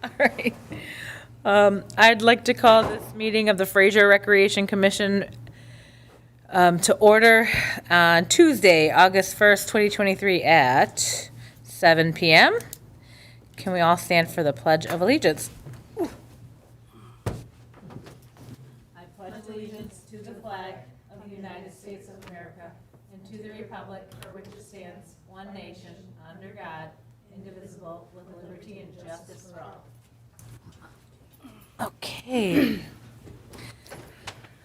All right. I'd like to call this meeting of the Fraser Recreation Commission to order on Tuesday, August 1st, 2023 at 7 PM. Can we all stand for the Pledge of Allegiance? I pledge allegiance to the flag of the United States of America and to the republic for which it stands, one nation, under God, indivisible, with liberty and justice for all. Okay.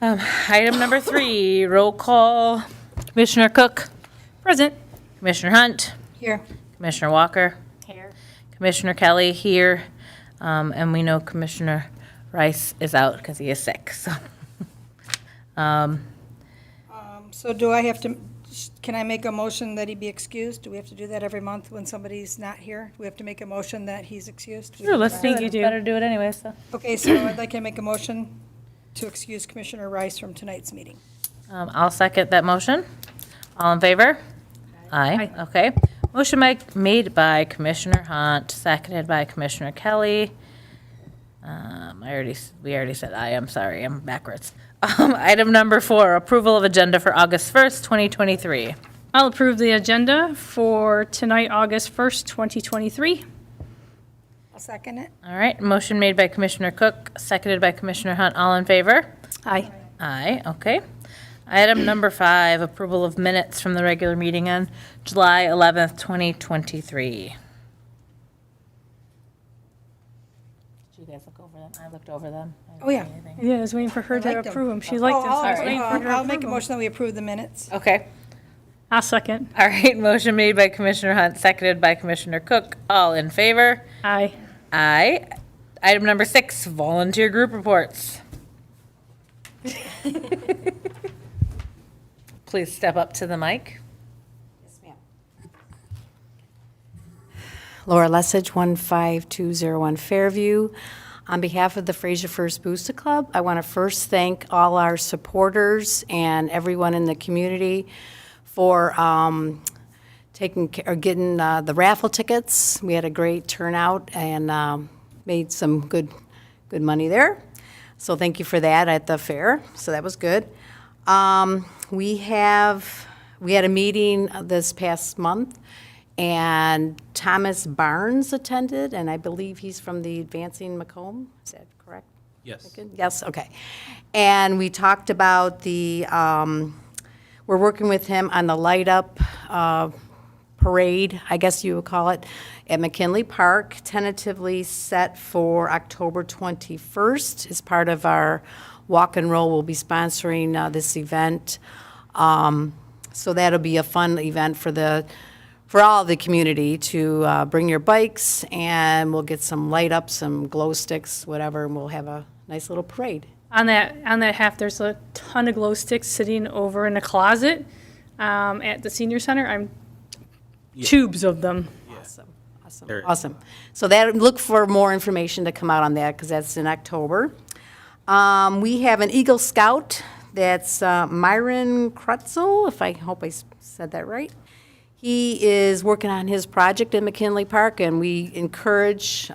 Item number 3, roll call. Commissioner Cook? Present. Commissioner Hunt? Here. Commissioner Walker? Here. Commissioner Kelly here. And we know Commissioner Rice is out because he is sick, so. So do I have to, can I make a motion that he be excused? Do we have to do that every month when somebody's not here? Do we have to make a motion that he's excused? Sure, let's do do it. Better do it anyway, so. Okay, so I'd like to make a motion to excuse Commissioner Rice from tonight's meeting. I'll second that motion. All in favor? Aye. Okay. Motion made by Commissioner Hunt, seconded by Commissioner Kelly. We already said aye, I'm sorry, I'm backwards. Item number 4, approval of agenda for August 1st, 2023. I'll approve the agenda for tonight, August 1st, 2023. I'll second it. All right, motion made by Commissioner Cook, seconded by Commissioner Hunt. All in favor? Aye. Aye, okay. Item number 5, approval of minutes from the regular meeting on July 11th, 2023. Did you guys look over them? I looked over them. I didn't Oh, yeah. see anything. Yeah, I was waiting for her I to liked 'em. approve them. She liked them, so I was waiting for her to I'll make a approve 'em. motion that we approve the minutes. Okay. I'll second. All right, motion made by Commissioner Hunt, seconded by Commissioner Cook. All in favor? Aye. Aye. Item number 6, volunteer group reports. Please step up to the mic. Yes, ma'am. Laura Lessig, 15201 Fairview. On behalf of the Fraser First Booster Club, I want to first thank all our supporters and everyone in the community for getting the raffle tickets. We had a great turnout and made some good money there. So thank you for that at the fair. So that was good. We had a meeting this past month, and Thomas Barnes attended, and I believe he's from the Advancing Macomb. Is that correct? Yes. Yes, okay. And we talked about we're working with him on the Light Up parade, I guess you would call it, at McKinley Park, tentatively set for October 21st. As part of our walk and roll, we'll be sponsoring this event. So that'll be a fun event for all the community to bring your bikes, and we'll get some light up, some glow sticks, whatever, and we'll have a nice little parade. On that half, there's a ton of glow sticks sitting over in a closet at the senior center. Tubes of them. Awesome. So look for more information to come out on that, because that's in October. We have an Eagle Scout, that's Myron Krutzel, I hope I said that right. He is working on his project in McKinley Park, and we encourage,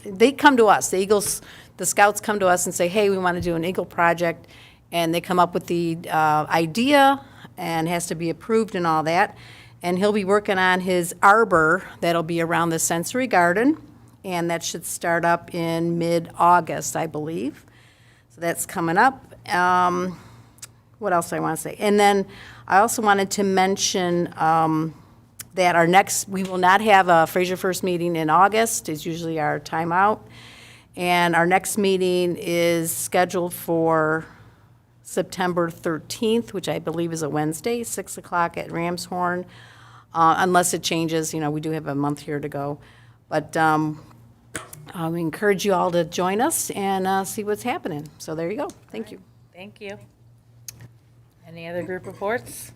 they come to us, the Scouts come to us and say, hey, we want to do an Eagle project, and they come up with the idea, and has to be approved and all that. And he'll be working on his arbor that'll be around the sensory garden, and that should start up in mid-August, I believe. So that's coming up. What else do I want to say? And then I also wanted to mention that we will not have a Fraser First meeting in August. It's usually our timeout. And our next meeting is scheduled for September 13th, which I believe is a Wednesday, 6 o'clock at Ramshorn. Unless it changes, we do have a month here to go. But we encourage you all to join us and see what's happening. So there you go. Thank you. Thank you. Any other group reports?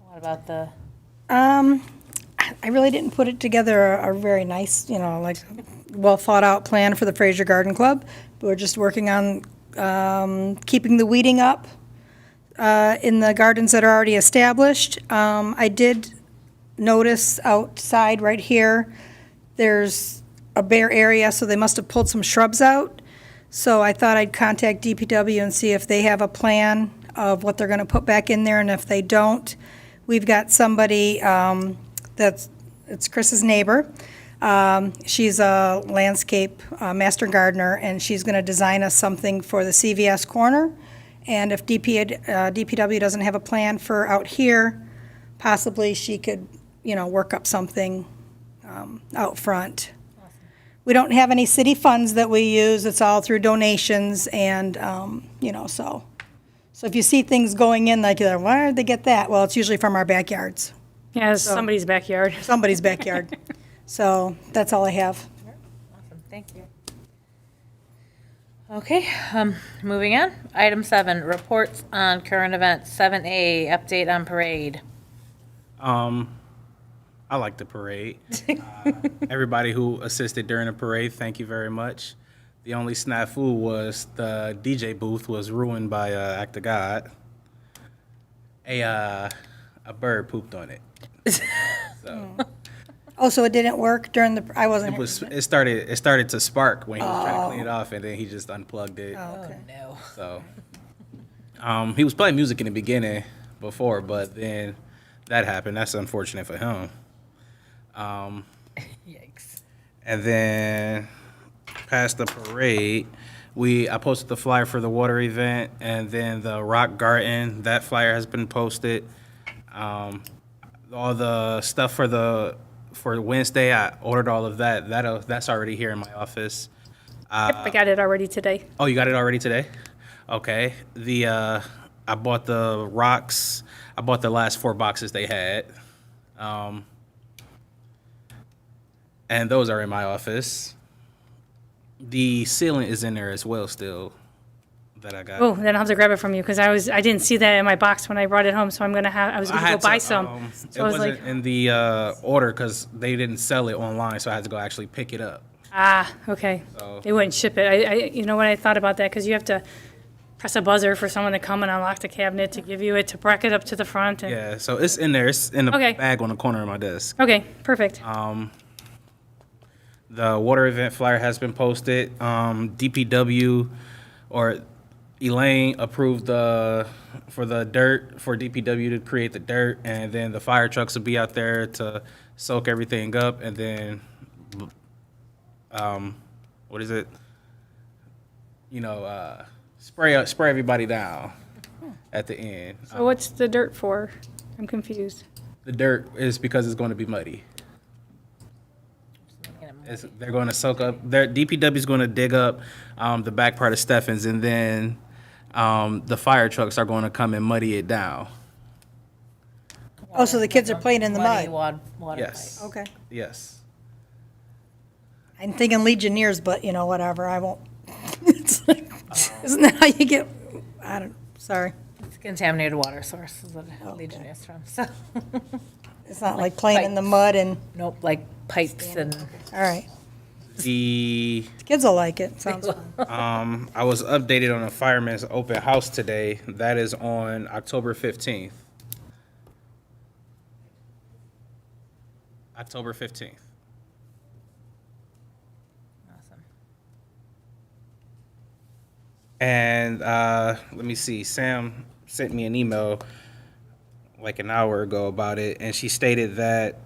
What about the? I really didn't put it together a very nice, well thought out plan for the Fraser Garden Club. We're just working on keeping the weeding up in the gardens that are already established. I did notice outside right here, there's a bare area, so they must have pulled some shrubs out. So I thought I'd contact DPW and see if they have a plan of what they're going to put back in there, and if they don't, we've got somebody it's Chris's neighbor. She's a landscape master gardener, and she's going to design us something for the CVS corner. And if DPW doesn't have a plan for out here, possibly she could, work up something out front. We don't have any city funds that we use. It's all through donations and, so. So if you see things going in, like, why did they get that? Well, it's usually from our backyards, Yeah, it's somebody's backyard. somebody's backyard. So that's all I have. Awesome, thank you. Okay, moving on. Item 7, reports on current events. 7A, update on parade. I like the parade. Everybody who assisted during the parade, thank you very much. The only snafu was the DJ booth was ruined by act of God. A bird pooped on it. So Oh, so it didn't work during I wasn't. it started to spark when he was trying to clean it off, and then he just unplugged it. Okay. No. So he was playing music in the beginning before, but then that happened. That's unfortunate for him. Yikes. And then past the parade, I posted the flyer for the water event, and then the rock garden, that flyer has been posted. All the stuff for Wednesday, I ordered all of that. That's already here in my office. Yep, I got it already today. Oh, you got it already today? Okay. I bought the rocks. I bought the last 4 boxes they had. And those are in my office. The sealant is in there as well still that I got. Oh, then I'll have to grab it from you because I didn't see that in my box when I brought it home, so I was gonna go buy some. It So I was wasn't like, in the order because they didn't sell it online, so I had to go actually pick it up. okay. So- They wouldn't ship it. You know what, I thought about that because you have to press a buzzer for someone to come and unlock the cabinet to give you it, to brack it up to the front. And, Yeah, so it's in there. It's in a Okay. bag on the corner of my desk. Okay, perfect. The water event flyer has been posted. DPW or Elaine approved for the dirt for DPW to create the dirt, and then the fire trucks will be out there to soak everything up, and then what is it? Spray everybody down at the end. So what's the dirt for? I'm confused. The dirt is because it's going to be muddy. They're going to soak up. DPW is going to dig up the back part of Steffens, and then the fire trucks are going to come and muddy it down. Oh, so the kids are playing in the Muddy mud. water Yes. pipe. Okay. Yes. I'm thinking Legionnaires, but whatever. I won't. It's like, isn't that how you get? Sorry. It's contaminated water source is what Legion is from, so. It's not like playing in the mud and. Nope, like pipes and. All right. The Kids will like it. Sounds fun. I was updated on a fireman's open house today. That is on October 15th. October 15th. Awesome. And let me see. Sam sent me an email like an hour ago about it, and she stated that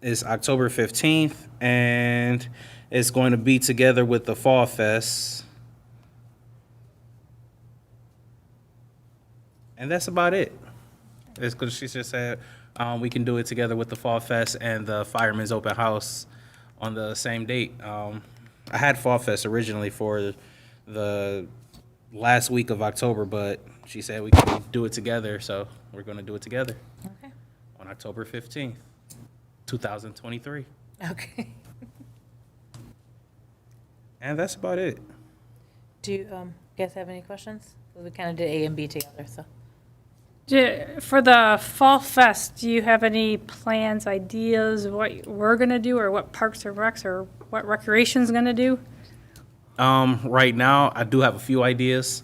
it's October 15th, and it's going to be together with the Fall Fest. And that's about it. It's because she just said we can do it together with the Fall Fest and the Fireman's Open House on the same date. I had Fall Fest originally for the last week of October, but she said we can do it together, so we're going to do it together Okay. on October 15th, 2023. Okay. And that's about it. Do you guys have any questions? We kind of did A and B together, so. For the Fall Fest, do you have any plans, ideas, what we're gonna do, or what Parks or Recs, or what Recreation's gonna do? Right now, I do have a few ideas.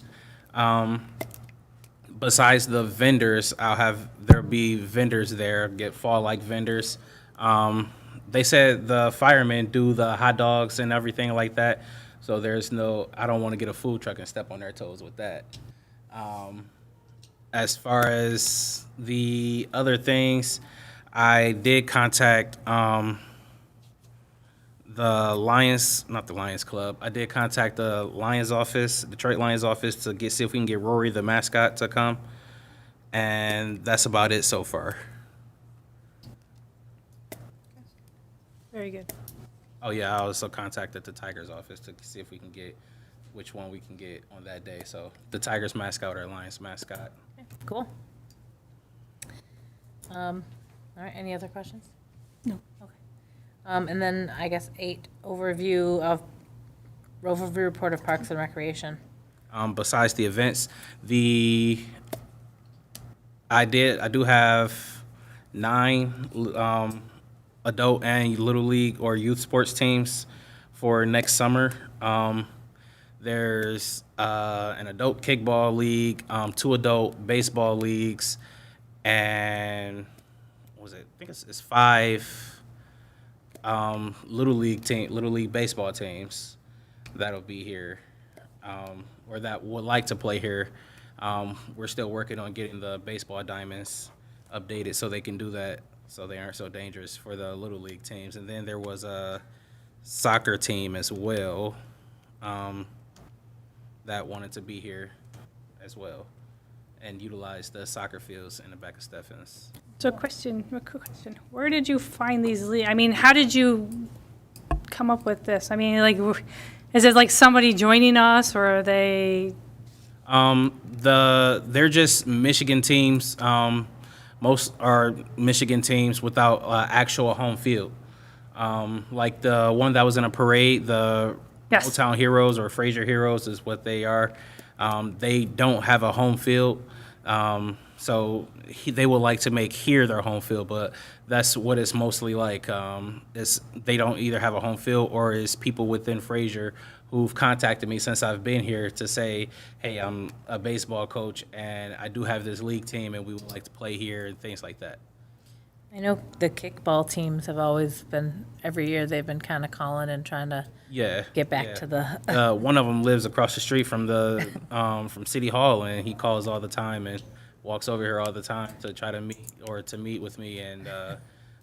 Besides the vendors, there'll be vendors there, get fall-like vendors. they said the firemen do the hot dogs and everything like that. So there's no, I don't want to get a food truck and step on their toes with that. As far as the other things, I did contact the Lions, not the Lions Club. I did contact the Lions office, Detroit Lions office, to see if we can get Rory, the mascot, to come. And that's about it so far. Very good. Oh yeah, I also contacted the Tigers office to see if we can get which one we can get on that day. So the Tigers mascot or Lions mascot. Cool. All right, any other questions? No. Okay. And then I guess 8, overview report of Parks and Recreation. Besides the events, I do have 9 adult and little league or youth sports teams for next summer. There's an adult kickball league, 2 adult baseball leagues, and what was it? I think it's 5 little league baseball teams that'll be here, or that would like to play here. We're still working on getting the baseball diamonds updated so they can do that, so they aren't so dangerous for the little league teams. And then there was a soccer team as well that wanted to be here as well and utilize the soccer fields in the back of Stephens. So a quick question. Where did you find these I mean, how did you come up with this? I mean, like, is it like somebody joining us, or are they? They're just Michigan teams. Most are Michigan teams without actual home field. Like the one that was in a parade, the Yes. Old Town Heroes or Fraser Heroes is what they are. They don't have a home field. So they would like to make here their home field, but that's what it's mostly like. They don't either have a home field, or is people within Fraser who've contacted me since I've been here to say, hey, I'm a baseball coach and I do have this league team and we would like to play here and things like that. I know the kickball teams have always been, every year they've been kind of calling and trying to Yeah. get back to the, One of them lives across the street from the from City Hall, and he calls all the time and walks over here all the time to try to meet with me and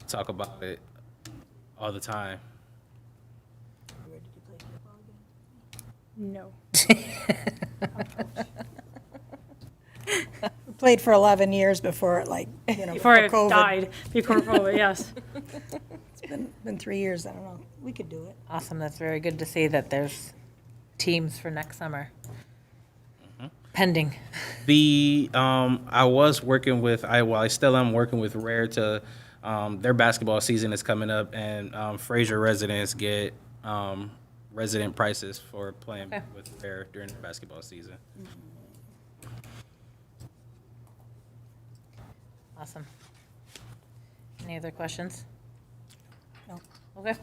talk about it all the time. No. We played for 11 years before it, like, Before it COVID. died. Before COVID, yes. It's been 3 years, I don't know. We could do it. awesome, that's very good to see that there's teams for next summer. Pending. I was working with, I still am working with Rare to, their basketball season is coming up, and Fraser residents get resident prices for playing Okay. with Rare during the basketball season. Awesome. Any other questions? No. Okay.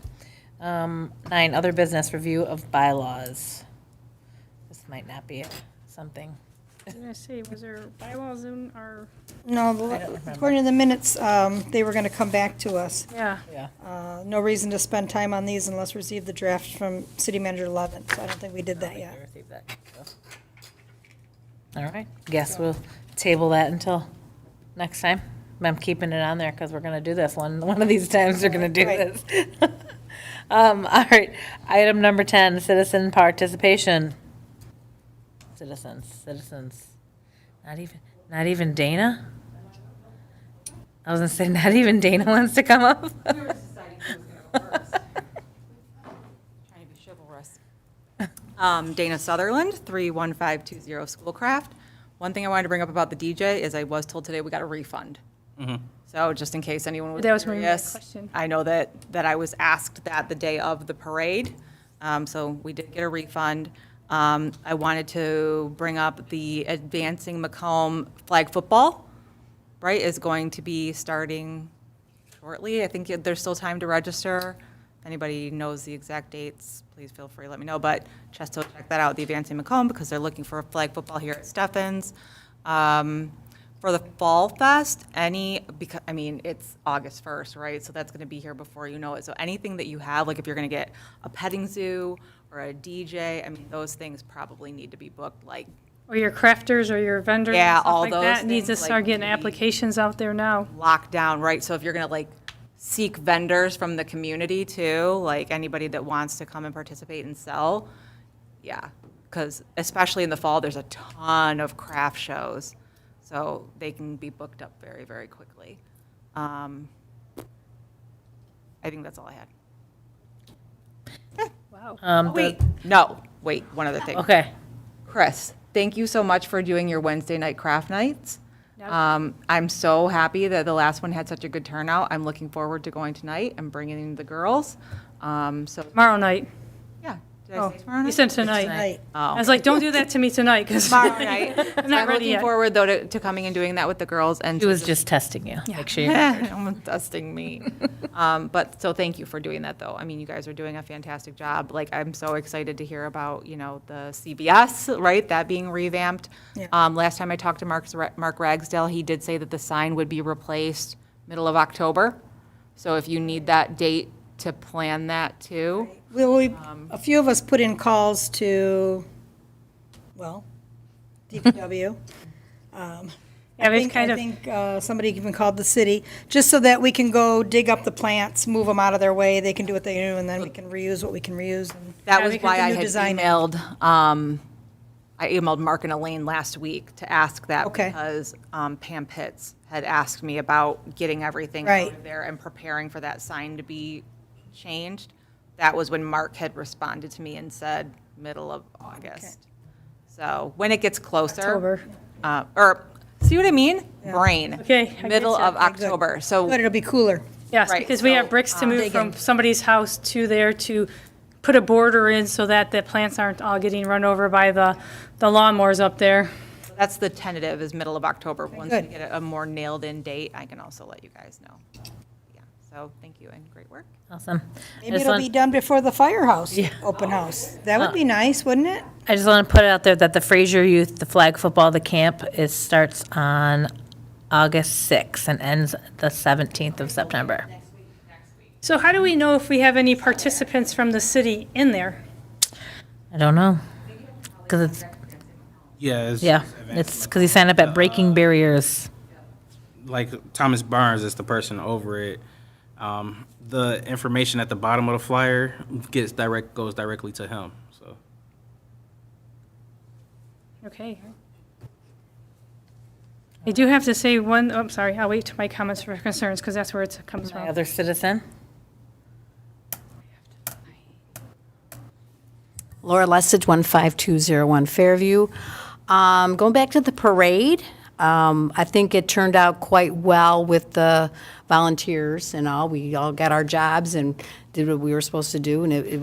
9, other business, review of bylaws. This might not be something. I was gonna say, was there bylaws in our, No, according to the minutes, they were going to come back to us. yeah. Yeah. No reason to spend time on these unless received the draft from City Manager Levin, so I don't think we did that yet. Received that, so. All right, guess we'll table that until next time. I'm keeping it on there because we're gonna do this one of these times. We're gonna do Right. this. All right, item number 10, citizen participation. Citizens. Not even Dana? I was gonna say, not even Dana wants to come up? We were deciding who was gonna go first. Trying to be chivalrous. Dana Sutherland, 31520 Schoolcraft. One thing I wanted to bring up about the DJ is I was told today we got a refund. So just in case anyone was That was my next curious, question. I know that I was asked that the day of the parade. So we did get a refund. I wanted to bring up the Advancing Macomb flag football, right, is going to be starting shortly. I think there's still time to register. If anybody knows the exact dates, please feel free to let me know. But just to check that out, the Advancing Macomb, because they're looking for a flag football here at Stephens. For the Fall Fest, because, I mean, it's August 1st, right? So that's going to be here before you know it. So anything that you have, like if you're going to get a petting zoo or a DJ, I mean, those things probably need to be booked like, Or your crafters or your vendors Yeah, and stuff all like those that needs to things, like, start getting maybe- applications out there now. locked down, right? So if you're going to like seek vendors from the community too, like anybody that wants to come and participate and sell, yeah. Because especially in the fall, there's a ton of craft shows. So they can be booked up very, very quickly. I think that's all I had. Wow. Wait, one other thing. Okay. Chris, thank you so much for doing your Wednesday night craft nights. I'm so happy that the last one had such a good turnout. I'm looking forward to going tonight and bringing in the girls. So, Tomorrow night. yeah. Did I Oh, say tomorrow night? you said tonight. Right. I was like, don't do that to me tonight, because Tomorrow night. I'm not I'm ready looking yet. forward, though, to coming and doing that with the girls. And She was just testing you. Make sure you're almost dusting me. But so thank you for doing that, though. I mean, you guys are doing a fantastic job. Like, I'm so excited to hear about, the CBS, right, that being revamped. Yeah. Last time I talked to Mark Ragsdale, he did say that the sign would be replaced middle of October. So if you need that date to plan that too. A few of us put in calls to, well, DPW. Yeah, I we've think, kind I of- think somebody even called the city, just so that we can go dig up the plants, move them out of their way, they can do what they do, and then we can reuse what we can reuse. And That Yeah, was because why the I new had design- emailed Mark and Elaine last week to ask that Okay. because Pam Pitts had asked me about getting everything Right. out of there and preparing for that sign to be changed. That was when Mark had responded to me and said middle of August. So when it gets closer. October. See what I mean? Brain. Okay, I Middle get ya. of October. So But it'll be cooler. Yes, Right, because we have so, bricks to move dig from in. somebody's house to there to put a border in so that the plants aren't all getting run over by the lawnmowers up there. that's the tentative is middle of October. Once we good. get a more nailed in date, I can also let you guys know. Yeah, so thank you and great work. Awesome. Maybe it'll be done before the firehouse, open house. That would be nice, wouldn't it? I just want to put it out there that the Fraser Youth, the flag football, the camp, starts on August 6th and ends the 17th of September. So how do we know if we have any participants from the city in there? I don't know. Because it's because he signed up at Breaking Barriers. Like Thomas Barnes is the person over it. The information at the bottom of the flyer goes directly to him. So Okay. I do have to say I'm sorry, I'll wait to my comments for concerns, because that's where it comes My from. other citizen? Laura Lessig, 15201 Fairview. Going back to the parade, I think it turned out quite well with the volunteers and all. We all got our jobs and did what we were supposed to do, and it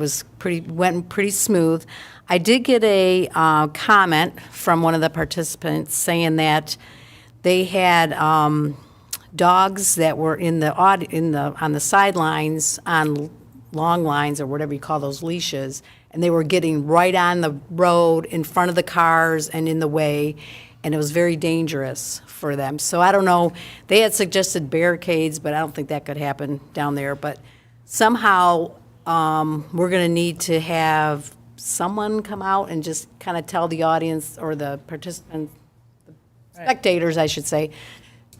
went pretty smooth. I did get a comment from one of the participants saying that they had dogs that were on the sidelines on long lines or whatever you call those leashes, and they were getting right on the road in front of the cars and in the way, and it was very dangerous for them. So I don't know, they had suggested barricades, but I don't think that could happen down there. But somehow, we're gonna need to have someone come out and just kind of tell the audience or the participants, spectators, I should say,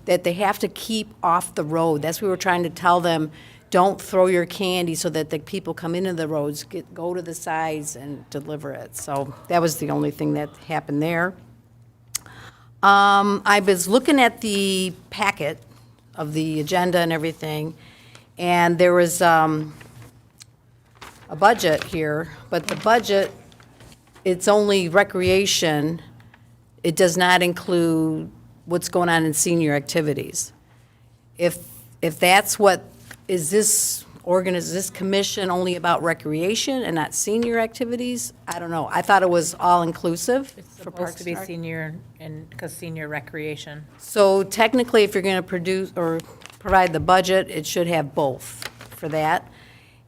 that they have to keep off the road. That's what we were trying to tell them. Don't throw your candy so that the people come into the roads, go to the sides and deliver it. So that was the only thing that happened there. I was looking at the packet of the agenda and everything, and there was a budget here, but the budget, it's only recreation. It does not include what's going on in senior activities. If that's what, is this commission only about recreation and not senior activities? I don't know. I thought it was all-inclusive for Supposed Parks to be and Rec. senior, and, because senior recreation. So technically, if you're going to produce or provide the budget, it should have both for that.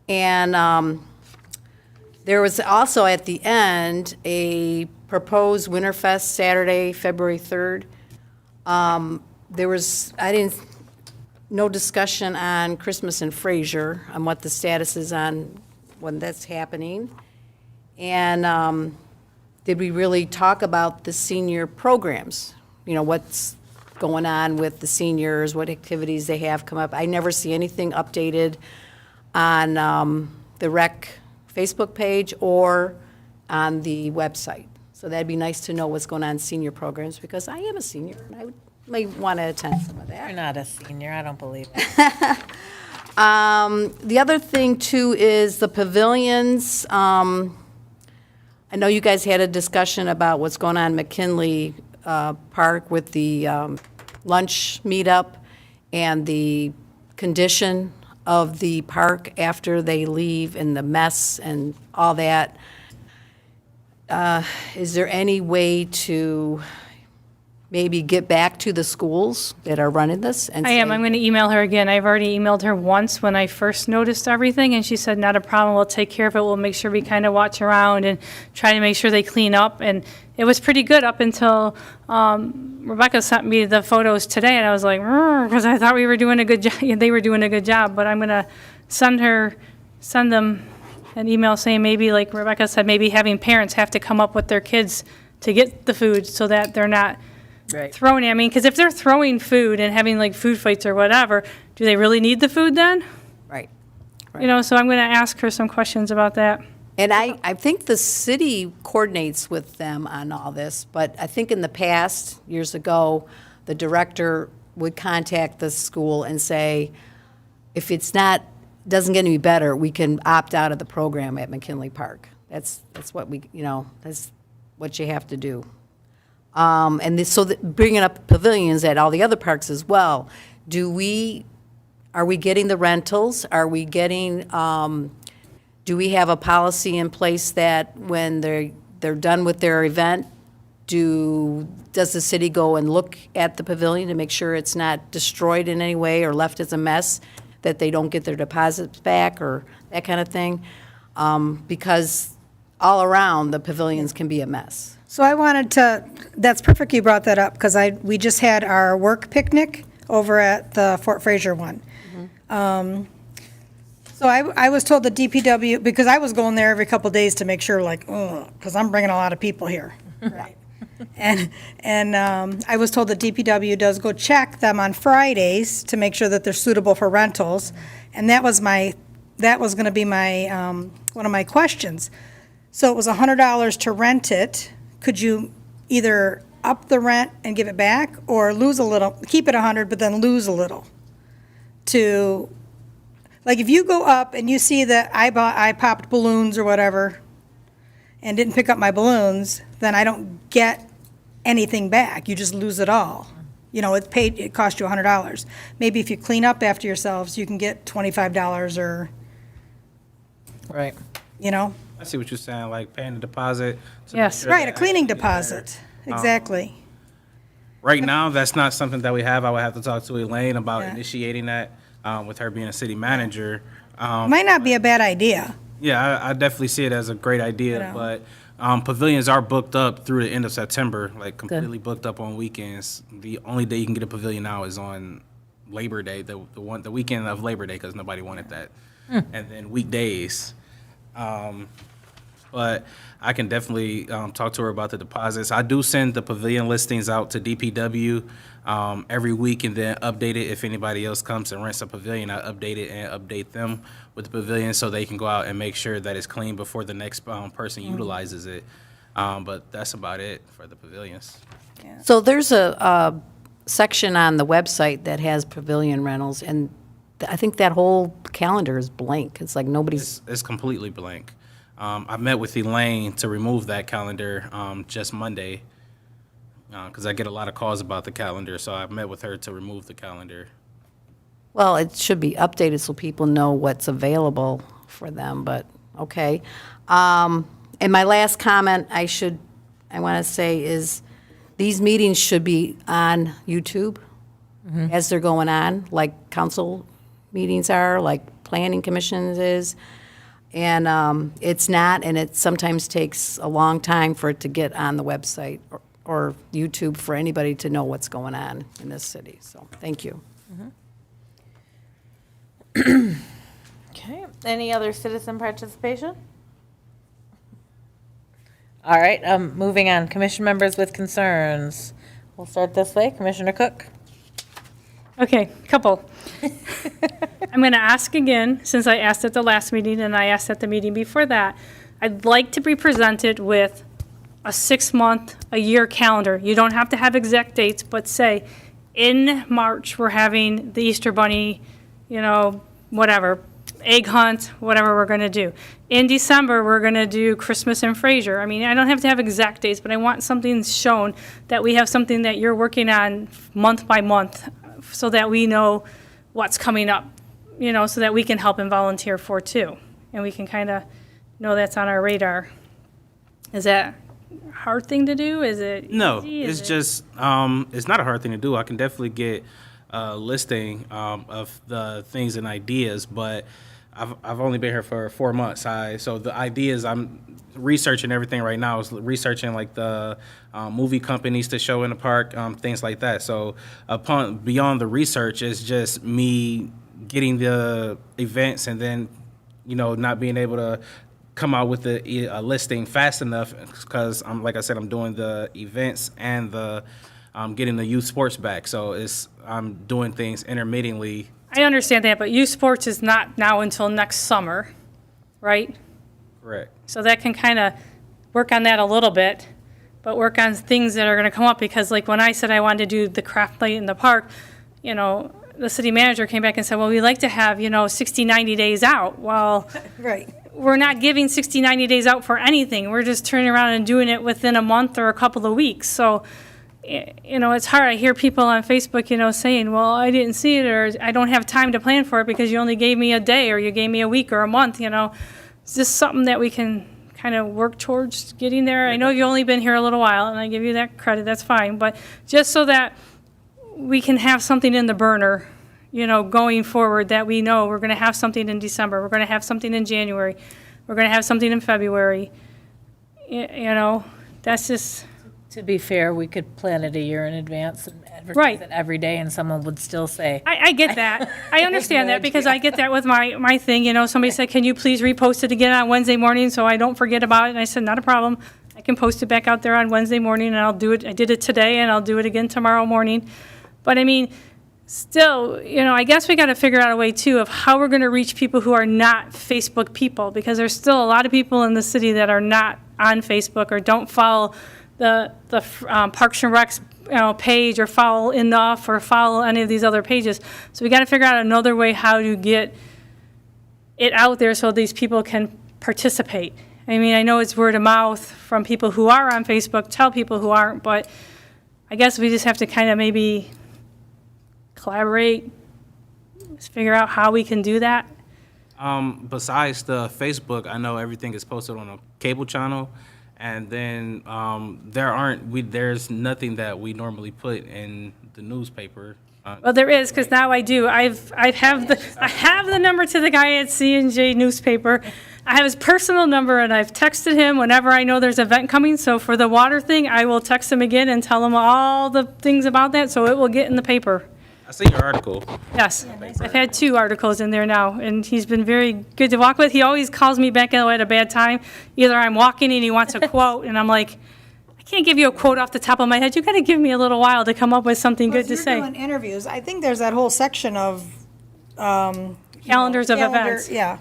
And there was also at the end a proposed Winterfest Saturday, February 3rd. there was, no discussion on Christmas in Fraser, on what the status is on when that's happening. And did we really talk about the senior programs? You know, what's going on with the seniors, what activities they have come up. I never see anything updated on the rec Facebook page or on the website. So that'd be nice to know what's going on in senior programs, because I am a senior, and I may want to attend some of that. You're not a senior, I don't believe it. The other thing, too, is the pavilions. I know you guys had a discussion about what's going on in McKinley Park with the lunch meetup and the condition of the park after they leave and the mess and all that. Is there any way to maybe get back to the schools that are running this and I am. say- I'm going to email her again. I've already emailed her once when I first noticed everything, and she said, not a problem, we'll take care of it. We'll make sure we kind of watch around and try to make sure they clean up. And it was pretty good up until Rebecca sent me the photos today, and I was like, because I thought we were doing a good job. They were doing a good job, but I'm going to send them an email saying maybe, like Rebecca said, maybe having parents have to come up with their kids to get the food so that they're not Right. throwing it. I mean, because if they're throwing food and having like food fights or whatever, do they really need the food then? Right. You know, so I'm going to ask her some questions about that. And I think the city coordinates with them on all this, but I think in the past, years ago, the director would contact the school and say, if it's not, doesn't get any better, we can opt out of the program at McKinley Park. That's what we, that's what you have to do. Bringing up pavilions at all the other parks as well, are we getting the rentals? Are we getting, do we have a policy in place that when they're done with their event, does the city go and look at the pavilion to make sure it's not destroyed in any way or left as a mess, that they don't get their deposits back or that kind of thing? Because all around, the pavilions can be a mess. So I wanted to, that's perfect you brought that up, because we just had our work picnic over at the Fort Fraser one. So I was told the DPW, because I was going there every couple of days to make sure, like, because I'm bringing a lot of people here. Right. And I was told the DPW does go check them on Fridays to make sure that they're suitable for rentals. And that was going to be my, one of my questions. So it was $100 to rent it. Could you either up the rent and give it back, or lose a little, keep it 100, but then lose a little? Like, if you go up and you see that I popped balloons or whatever and didn't pick up my balloons, then I don't get anything back. You just lose it all. It cost you $100. Maybe if you clean up after yourselves, you can get $25 or, Right. I see what you're saying, like paying the deposit. to Yes. make sure Right, a that cleaning actually is there. deposit. Exactly. Right now, that's not something that we have. I would have to talk to Elaine about Yeah. initiating that, with her being a city manager. Might not be a bad idea. Yeah, I definitely see it as a great idea, but pavilions are booked up through the end of September, like completely booked up on weekends. The only day you can get a pavilion now is on Labor Day, the weekend of Labor Day, because nobody wanted that, and then weekdays. But I can definitely talk to her about the deposits. I do send the pavilion listings out to DPW every week and then update it. If anybody else comes and rents a pavilion, I update it and update them with the pavilion so they can go out and make sure that it's clean before the next person utilizes it. But that's about it for the pavilions. So there's a section on the website that has pavilion rentals, and I think that whole calendar is blank. It's like nobody's, It's completely blank. I met with Elaine to remove that calendar just Monday because I get a lot of calls about the calendar. So I met with her to remove the calendar. well, it should be updated so people know what's available for them, but, okay. And my last comment I want to say is, these meetings should be on YouTube as they're going on, like council meetings are, like planning commissions is. And it's not, and it sometimes takes a long time for it to get on the website. or YouTube for anybody to know what's going on in this city. So, thank you. Okay, any other citizen participation? All right, moving on, commission members with concerns. We'll start this way, Commissioner Cook. Okay, couple. I'm going to ask again, since I asked at the last meeting and I asked at the meeting before that. I'd like to be presented with a 6-month, a year calendar. You don't have to have exact dates, but say, in March, we're having the Easter Bunny, whatever, egg hunt, whatever we're going to do. In December, we're going to do Christmas in Fraser. I mean, I don't have to have exact dates, but I want something shown that we have something that you're working on month by month so that we know what's coming up, so that we can help and volunteer for too. And we can kind of know that's on our radar. Is that a hard thing to do? Is it No, easy? it's just, it's not a hard thing to do. I can definitely get a listing of the things and ideas, but I've only been here for 4 months. So the ideas, I'm researching everything right now. Is researching like the movie companies to show in the park, things like that. So beyond the research, it's just me getting the events and then, not being able to come out with a listing fast enough because like I said, I'm doing the events and the getting the youth sports back. So I'm doing things intermittently. I understand that, but youth sports is not now until next summer, right? Correct. So that can kind of work on that a little bit, but work on things that are going to come up, because like when I said I wanted to do the craft night in the park, the city manager came back and said, well, we like to have, 60, 90 days out. Well, Right. we're not giving 60, 90 days out for anything. We're just turning around and doing it within a month or a couple of weeks. So, it's hard. I hear people on Facebook, saying, well, I didn't see it, or I don't have time to plan for it because you only gave me a day or you gave me a week or a month, Is this something that we can kind of work towards getting there? I know you've only been here a little while, and I give you that credit, that's fine. But just so that we can have something in the burner, going forward, that we know we're going to have something in December, we're going to have something in January, we're going to have something in February. That's just, To be fair, we could plan it a year in advance and advertise Right. it every day, and someone would still say, I get that. I understand that because I get that with my thing, somebody said, can you please repost it again on Wednesday morning so I don't forget about it? And I said, not a problem. I can post it back out there on Wednesday morning, and I'll do it. I did it today, and I'll do it again tomorrow morning. But I mean, still, I guess we got to figure out a way too of how we're going to reach people who are not Facebook people, because there's still a lot of people in the city that are not on Facebook or don't follow the Parks and Recs page, or follow Enough, or follow any of these other pages. So we got to figure out another way how to get it out there so these people can participate. I mean, I know it's word of mouth from people who are on Facebook, tell people who aren't, but I guess we just have to kind of maybe collaborate, figure out how we can do that. Besides the Facebook, I know everything is posted on a cable channel, and then there's nothing that we normally put in the newspaper. Well, there is, because now I do. I have the number to the guy at C&J newspaper. I have his personal number, and I've texted him whenever I know there's an event coming. So for the water thing, I will text him again and tell him all the things about that, so it will get in the paper. I see your article. Yes, I've had 2 articles in there now, and he's been very good to walk with. He always calls me back at a bad time. Either I'm walking and he wants a quote, and I'm like, I can't give you a quote off the top of my head. You got to give me a little while to come up with something good to If say. you're doing interviews, I think there's that whole section of. Calendars of events. Yeah,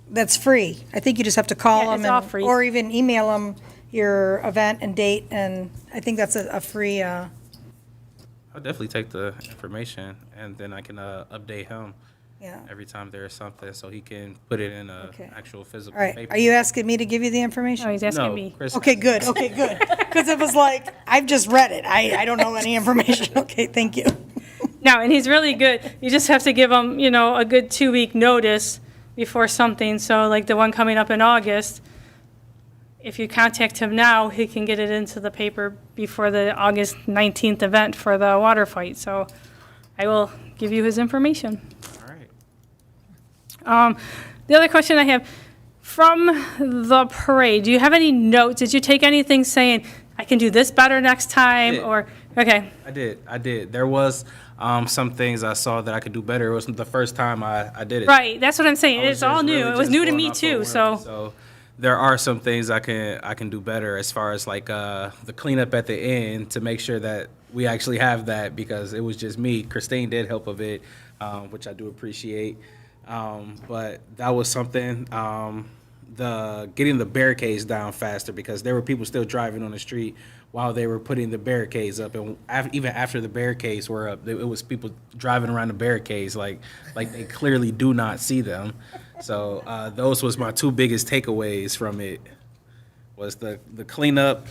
that's free. I think you just have to call Yeah, them. it's all free. Or even email them your event and date, and I think that's a free, I'll definitely take the information, and then I can update him yeah. every time there's something, so he can put it in a Okay. actual physical All right, paper. are you asking me to give you the Oh, information? he's asking No, me. Chris. Okay, good, because it was like, I've just read it. I don't know any information. Okay, thank you. No, and he's really good. You just have to give him, a good 2-week notice before something. So like the one coming up in August, if you contact him now, he can get it into the paper before the August 19th event for the water fight. So I will give you his information. All right. The other question I have, from the parade, do you have any notes? Did you take anything saying, I can do this better next time, Yeah. or, okay, I did. There was some things I saw that I could do better. It wasn't the first time I did it. right, that's what I'm saying, I was it's all just new, really it was just new to going me off of too, work. so, There are some things I can do better as far as like the cleanup at the end to make sure that we actually have that, because it was just me. Christine did help a bit, which I do appreciate. But that was something. The getting the barricades down faster, because there were people still driving on the street while they were putting the barricades up, and even after the barricades were up, it was people driving around the barricades like they clearly do not see them. So those was my two biggest takeaways from it, was the cleanup,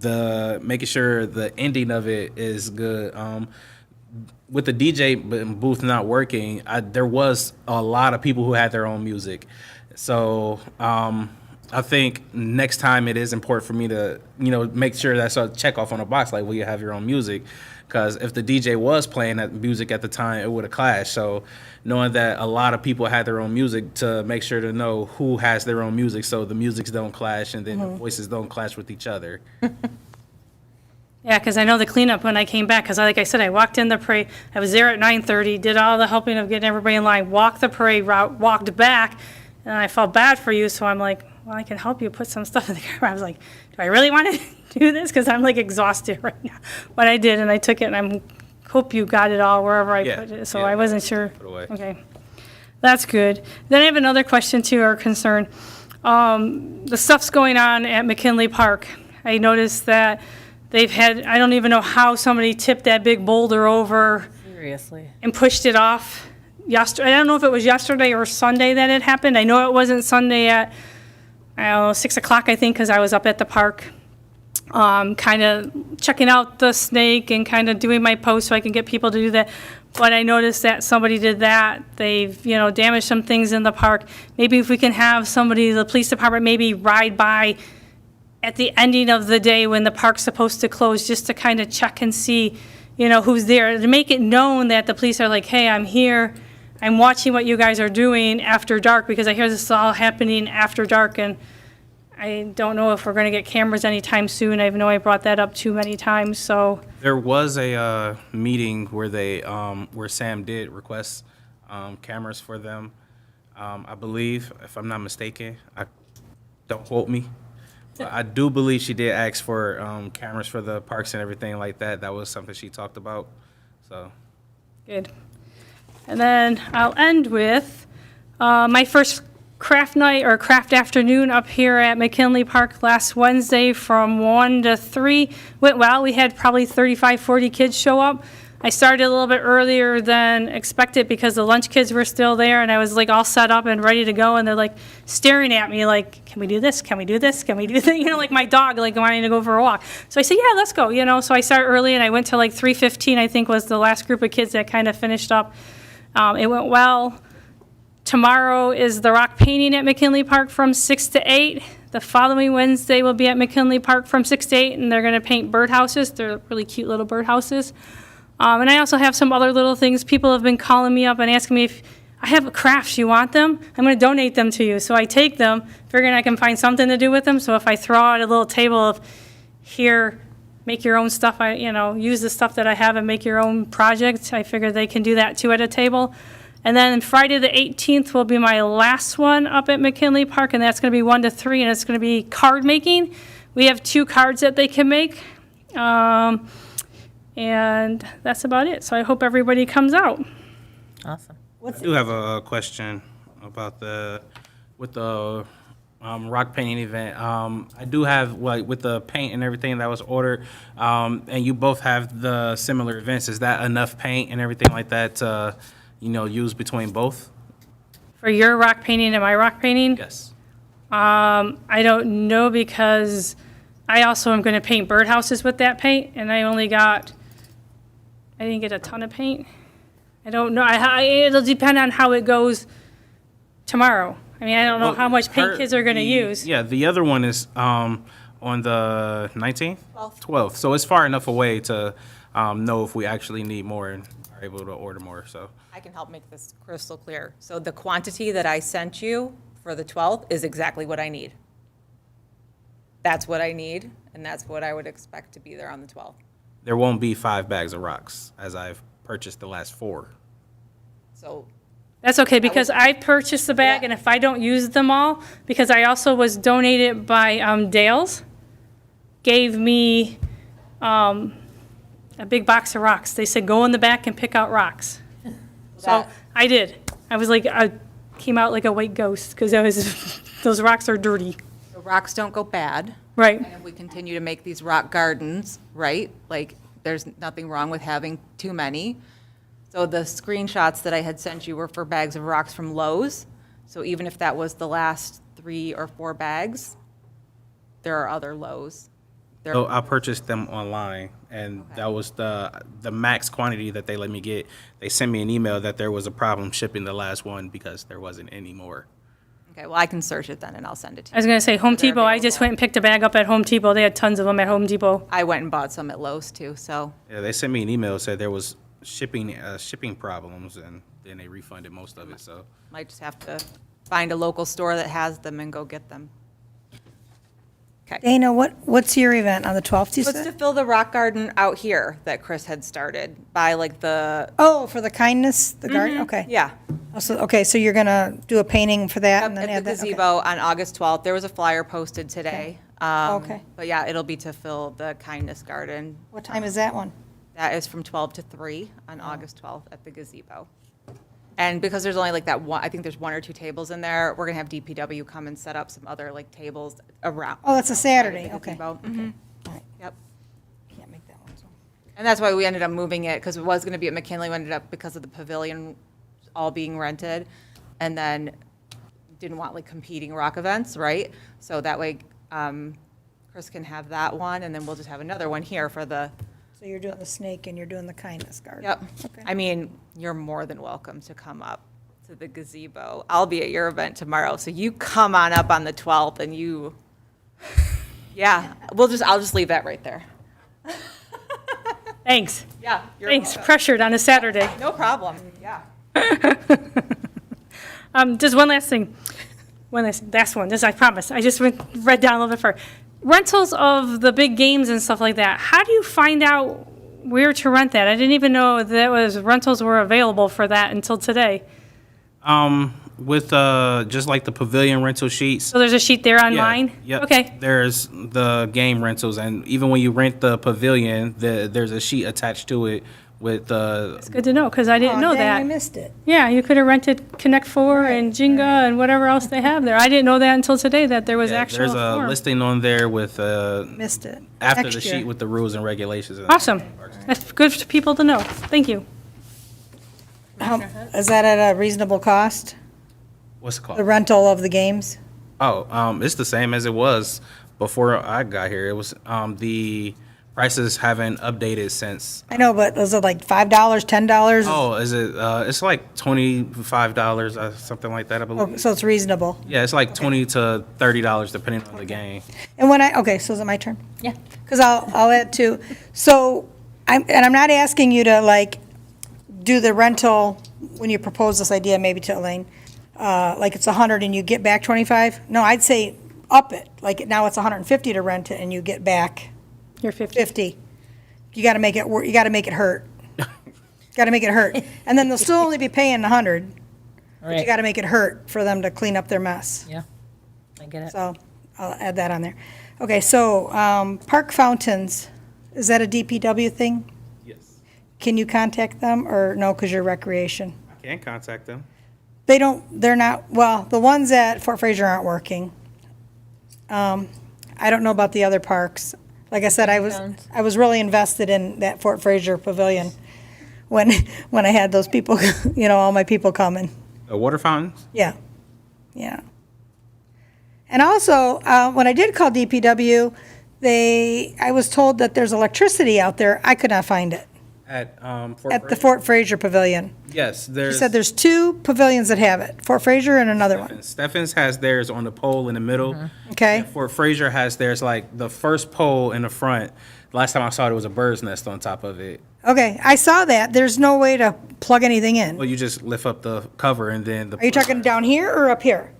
the making sure the ending of it is good. With the DJ booth not working, there was a lot of people who had their own music. So I think next time it is important for me to, make sure that's a check off on a box, like, will you have your own music? Because if the DJ was playing that music at the time, it would have clashed. So knowing that a lot of people had their own music, to make sure to know who has their own music, so the musics don't clash and then the voices don't clash with each other. yeah, because I know the cleanup when I came back, because like I said, I walked in the parade, I was there at 9:30, did all the helping of getting everybody in line, walked the parade route, walked back, and I felt bad for you, so I'm like, well, I can help you put some stuff in the car. I was like, do I really want to do this? Because I'm like exhausted right now. But I did, and I took it, and I hope you got it all wherever I put it, so I wasn't sure. Put away. Okay, that's good. Then I have another question too, or concern. The stuff's going on at McKinley Park. I noticed that they've had, I don't even know how somebody tipped that big boulder over Seriously. and pushed it off yesterday. I don't know if it was yesterday or Sunday that it happened. I know it wasn't Sunday at, I don't know, 6 o'clock, I think, because I was up at the park, kind of checking out the snake and kind of doing my post so I can get people to do that. But I noticed that somebody did that. They've, damaged some things in the park. Maybe if we can have somebody, the police department, maybe ride by at the ending of the day when the park's supposed to close, just to kind of check and see, who's there, to make it known that the police are like, hey, I'm here, I'm watching what you guys are doing after dark, because I hear this is all happening after dark, and I don't know if we're going to get cameras anytime soon. I know I brought that up too many times, so. There was a meeting where where Sam did request cameras for them. I believe, if I'm not mistaken, don't quote me, but I do believe she did ask for cameras for the parks and everything like that. That was something she talked about. So. Good. And then I'll end with my first craft night or craft afternoon up here at McKinley Park last Wednesday from 1 to 3. Went well. We had probably 35, 40 kids show up. I started a little bit earlier than expected because the lunch kids were still there, and I was like all set up and ready to go, and they're like staring at me like, can we do this? Can we do this? Can we do that? Like my dog like wanting to go for a walk. So I said, yeah, let's go, So I started early, and I went to like 3:15, I think was the last group of kids that kind of finished up. It went well. Tomorrow is the rock painting at McKinley Park from 6 to 8. The following Wednesday will be at McKinley Park from 6 to 8, and they're going to paint birdhouses. They're really cute little birdhouses. And I also have some other little things. People have been calling me up and asking me if I have crafts, you want them? I'm going to donate them to you. So I take them, figuring I can find something to do with them. So if I throw out a little table of, here, make your own stuff, use the stuff that I have and make your own projects, I figure they can do that too at a table. And then Friday the 18th will be my last one up at McKinley Park, and that's going to be 1 to 3, and it's going to be card making. We have 2 cards that they can make, and that's about it. So I hope everybody comes out. Awesome. I do have a question about with the rock painting event. I do have, with the paint and everything that was ordered, and you both have the similar events. Is that enough paint and everything like that to, use between both? For your rock painting and my rock painting? Yes. I don't know, because I also am going to paint birdhouses with that paint, and I didn't get a ton of paint. I don't know. It'll depend on how it goes tomorrow. I mean, I don't know how much paint kids are going to use. Yeah, the other one is on the 19th? 12th. So it's far enough away to know if we actually need more and are able to order more, so. I can help make this crystal clear. So the quantity that I sent you for the 12th is exactly what I need. that's what I need, and that's what I would expect to be there on the 12th. There won't be 5 bags of rocks, as I've purchased the last 4. So That's okay, because I purchased the bag, and if I don't use them all, because I also was donated by Dale's, gave me a big box of rocks. They said, go in the back and pick out rocks. So I did. I was like, I came out like a white ghost, because those rocks are dirty. the rocks don't go bad. Right. And if we continue to make these rock gardens, right, like, there's nothing wrong with having too many. So the screenshots that I had sent you were for bags of rocks from Lowe's. So even if that was the last 3 or 4 bags, there are other Lowe's. There- So I purchased them online, and that was the max quantity that they let me get. They sent me an email that there was a problem shipping the last one because there wasn't any more. Okay, well, I can search it then, and I'll send it to I was you. going to say, Home They're Depot, I just available. went and picked a bag up at Home Depot. They had tons of them at Home Depot. I went and bought some at Lowe's, too, so, Yeah, they sent me an email, said there was shipping problems, and then they refunded most of it, so. might just have to find a local store that has them and go get them. Okay. Dana, what's your event on the 12th, you What's to said? fill the rock garden out here that Chris had started by like the, Oh, for the kindness, the garden, okay. yeah, Oh, so, okay, so you're gonna do a painting for that and then at add the that? okay. gazebo on August 12th. There was a flyer posted today. Okay. But yeah, it'll be to fill the kindness garden. What time is that one? That is from 12 to 3 on August 12th at the gazebo. And because there's only like that one, I think there's 1 or 2 tables in there, we're gonna have DPW come and set up some other like tables around. Oh, that's a Saturday, the okay. gazebo. Mhm. All right, Yep. can't make that one, so. And that's why we ended up moving it, because it was gonna be at McKinley, we ended up, because of the pavilion all being rented, and then didn't want like competing rock events, right? So that way, Chris can have that one, and then we'll just have another one here for the, So you're doing the snake and you're doing the kindness garden? yep. Okay. I mean, you're more than welcome to come up to the gazebo. I'll be at your event tomorrow, so you come on up on the 12th and you, yeah, I'll just leave that right there. Thanks. Yeah. you're Thanks. welcome. Pressured on a Saturday. No problem, yeah. Just one last thing. Last one. This I promise. I just read down a little bit further. Rentals of the big games and stuff like that. How do you find out where to rent that? I didn't even know rentals were available for that until today. With just like the pavilion rental sheets. So there's a sheet there online? Yep. Okay. There's the game rentals, and even when you rent the pavilion, there's a sheet attached to it with It's good to know, because I didn't know Oh, dang, I that. missed it. Yeah, you could have rented Connect Four and Jenga and whatever else they have there. I didn't know that until today, that there was actual there's a form. listing on there with Missed it. after Next the year. sheet with the rules and regulations. Awesome. That's good for people to know. Thank you. Is that at a reasonable cost, What's it the called? rental of the games? Oh, it's the same as it was before I got here. It was the prices haven't updated since. I know, but is it like $5, $10? Oh, is it? It's like $25, something like that, I believe. Oh, so it's reasonable. Yeah, it's like $20 to $30 depending on the game. And okay, so is it my turn? Yeah. Because I'll add two. So, I'm not asking you to like do the rental when you propose this idea, maybe to Elaine, like it's 100 and you get back 25. No, I'd say up it. Like now it's 150 to rent it and you get back You're 50. 50. You got to make it you got to make it hurt. Got to make it hurt. And then they'll still only be paying 100. But you Right. got to make it hurt for them to clean up their mess. Yeah, I get it. So I'll add that on there. Okay, so park fountains, is that a DPW thing? Yes. Can you contact them or no, because you're recreation? I can contact them. They're not, well, the ones at Fort Fraser aren't working. I don't know about the other parks. Like I said, I was really invested in that Fort Fraser pavilion when I had those people, all my people coming. Water fountains? Yeah, yeah. And also, when I did call DPW, I was told that there's electricity out there. I could not find it At Fort at the Fraser? Fort Fraser Pavilion. Yes, She there's. said there's 2 pavilions that have it, Fort Fraser and another one, Steffens has theirs on the pole in the middle. okay? Fort Fraser has theirs like the first pole in the front. Last time I saw it, was a bird's nest on top of it. Okay, I saw that. There's no way to plug anything in. Well, you just lift up the cover and then the. Are you talking down here or up here?